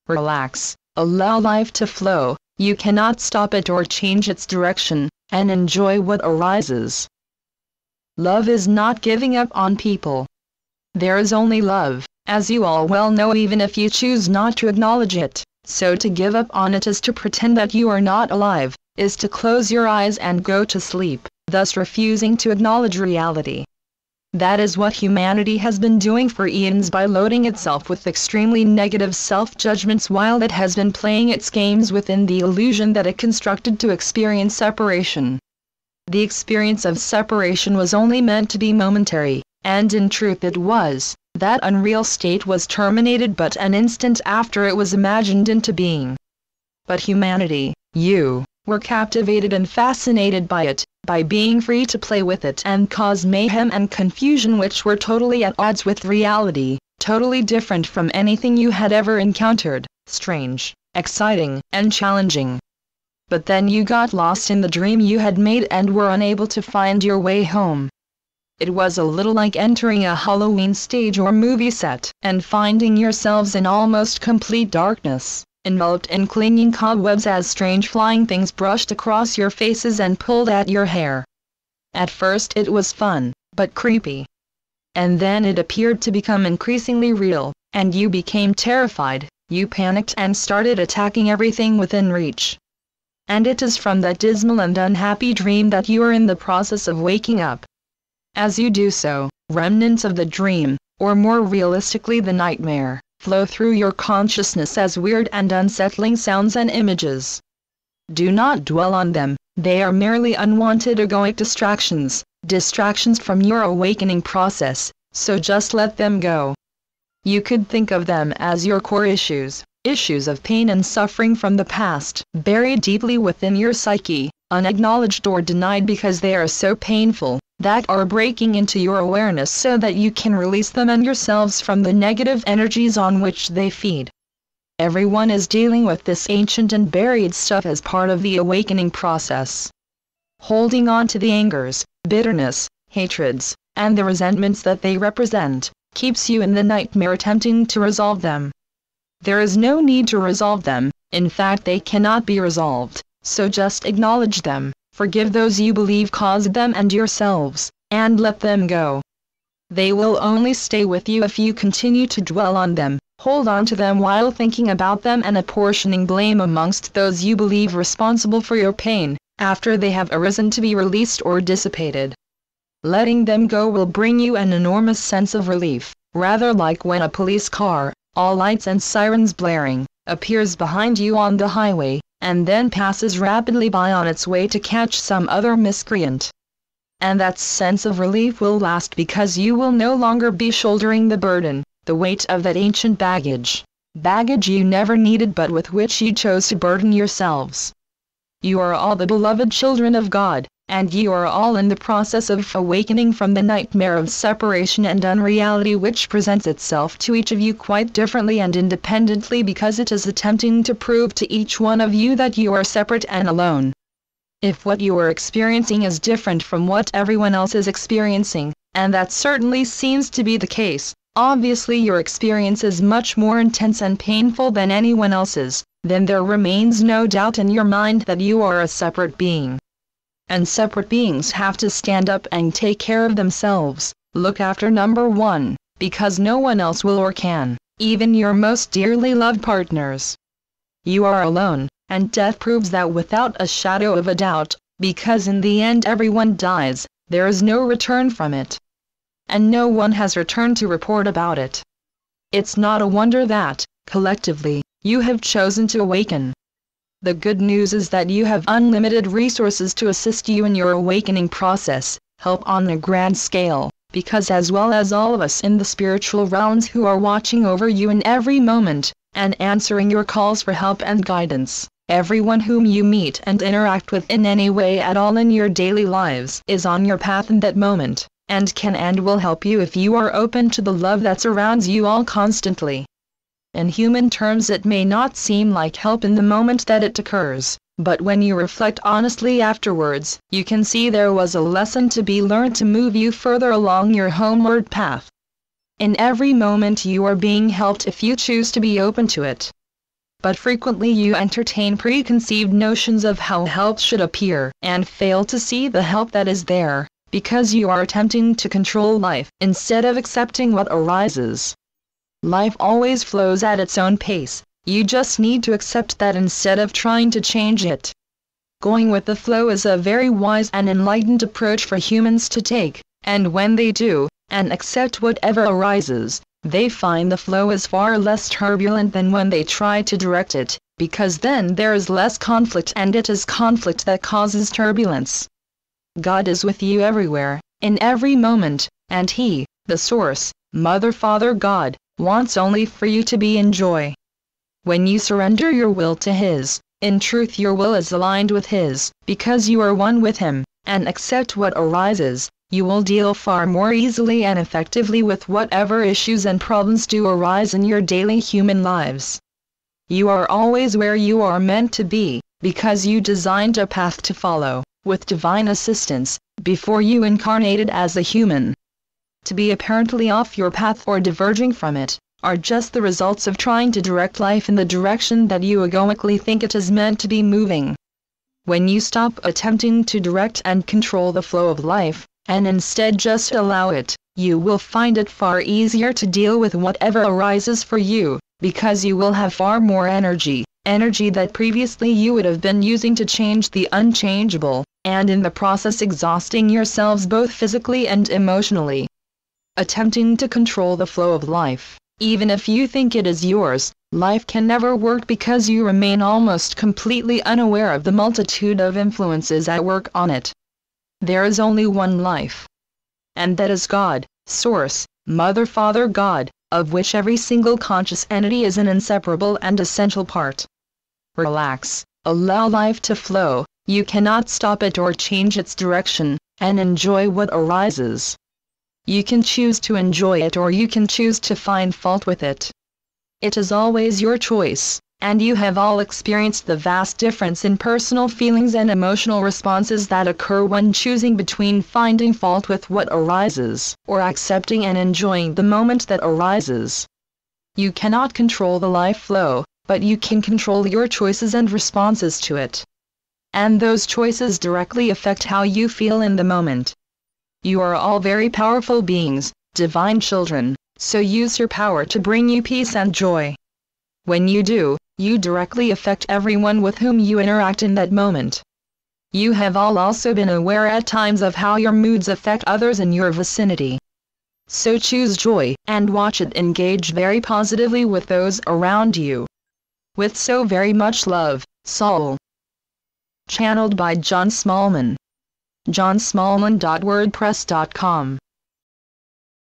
relax, allow life to flow. You cannot stop it or change its direction, and enjoy what arises. Love is not giving up on people. There is only love, as you all well know, even if you choose not to acknowledge it. So to give up on it is to pretend that you are not alive, is to close your eyes and go to sleep, thus refusing to acknowledge reality. That is what humanity has been doing for eons by loading itself with extremely negative self-judgments while it has been playing its games within the illusion that it constructed to experience separation. The experience of separation was only meant to be momentary, and in truth it was. That unreal state was terminated but an instant after it was imagined into being. But humanity, you, were captivated and fascinated by it, by being free to play with it and cause mayhem and confusion which were totally at odds with reality, totally different from anything you had ever encountered, strange, exciting, and challenging. But then you got lost in the dream you had made and were unable to find your way home. It was a little like entering a Halloween stage or movie set and finding yourselves in almost complete darkness, enveloped in clinging cobwebs as strange flying things brushed across your faces and pulled at your hair. At first it was fun, but creepy. And then it appeared to become increasingly real, and you became terrified, you panicked and started attacking everything within reach. And it is from that dismal and unhappy dream that you are in the process of waking up. As you do so, remnants of the dream, or more realistically the nightmare, flow through your consciousness as weird and unsettling sounds and images. Do not dwell on them, they are merely unwanted egoic distractions from your awakening process, so just let them go. You could think of them as your core issues of pain and suffering from the past, buried deeply within your psyche, unacknowledged or denied because they are so painful, that are breaking into your awareness so that you can release them and yourselves from the negative energies on which they feed. Everyone is dealing with this ancient and buried stuff as part of the awakening process. Holding on to the angers, bitterness, hatreds, and the resentments that they represent, keeps you in the nightmare attempting to resolve them. There is no need to resolve them, in fact they cannot be resolved, so just acknowledge them. Forgive those you believe caused them and yourselves, and let them go. They will only stay with you if you continue to dwell on them, hold on to them while thinking about them and apportioning blame amongst those you believe responsible for your pain, after they have arisen to be released or dissipated. Letting them go will bring you an enormous sense of relief, rather like when a police car, all lights and sirens blaring, appears behind you on the highway, and then passes rapidly by on its way to catch some other miscreant. And that sense of relief will last because you will no longer be shouldering the burden, the weight of that ancient baggage you never needed but with which you chose to burden yourselves. You are all the beloved children of God, and you are all in the process of awakening from the nightmare of separation and unreality which presents itself to each of you quite differently and independently because it is attempting to prove to each one of you that you are separate and alone. If what you are experiencing is different from what everyone else is experiencing, and that certainly seems to be the case, obviously your experience is much more intense and painful than anyone else's, then there remains no doubt in your mind that you are a separate being. And separate beings have to stand up and take care of themselves, look after number one, because no one else will or can, even your most dearly loved partners. You are alone, and death proves that without a shadow of a doubt, because in the end everyone dies, there is no return from it. And no one has returned to report about it. It's not a wonder that, collectively, you have chosen to awaken. The good news is that you have unlimited resources to assist you in your awakening process, help on a grand scale, because as well as all of us in the spiritual realms who are watching over you in every moment, and answering your calls for help and guidance, everyone whom you meet and interact with in any way at all in your daily lives is on your path in that moment, and can and will help you if you are open to the love that surrounds you all constantly. In human terms it may not seem like help in the moment that it occurs, but when you reflect honestly afterwards, you can see there was a lesson to be learned to move you further along your homeward path. In every moment you are being helped if you choose to be open to it. but frequently you entertain preconceived notions of how help should appear and fail to see the help that is there, because you are attempting to control life instead of accepting what arises. Life always flows at its own pace, you just need to accept that instead of trying to change it. Going with the flow is a very wise and enlightened approach for humans to take, and when they do, and accept whatever arises, they find the flow is far less turbulent than when they try to direct it, because then there is less conflict, and it is conflict that causes turbulence. God is with you everywhere, in every moment, and He, the Source, Mother, Father God, wants only for you to be in joy. When you surrender your will to His, in truth your will is aligned with His, because you are one with Him, and accept what arises, you will deal far more easily and effectively with whatever issues and problems do arise in your daily human lives. You are always where you are meant to be, because you designed a path to follow, with divine assistance, before you incarnated as a human. To be apparently off your path or diverging from it, are just the results of trying to direct life in the direction that you egoically think it is meant to be moving. When you stop attempting to direct and control the flow of life, and instead just allow it, you will find it far easier to deal with whatever arises for you, because you will have far more energy that previously you would have been using to change the unchangeable, and in the process exhausting yourselves both physically and emotionally. Attempting to control the flow of life, even if you think it is yours, life can never work because you remain almost completely unaware of the multitude of influences at work on it. There is only one life. And that is God, Source, Mother, Father God, of which every single conscious entity is an inseparable and essential part. Relax, allow life to flow, you cannot stop it or change its direction, and enjoy what arises. You can choose to enjoy it or you can choose to find fault with it. It is always your choice, and you have all experienced the vast difference in personal feelings and emotional responses that occur when choosing between finding fault with what arises, or accepting and enjoying the moment that arises. You cannot control the life flow, but you can control your choices and responses to it. And those choices directly affect how you feel in the moment. You are all very powerful beings, divine children, so use your power to bring you peace and joy. When you do, you directly affect everyone with whom you interact in that moment. You have all also been aware at times of how your moods affect others in your vicinity. So choose joy, and watch it engage very positively with those around you. With so very much love, Saul. Channeled by John Smallman. johnsmallman.wordpress.com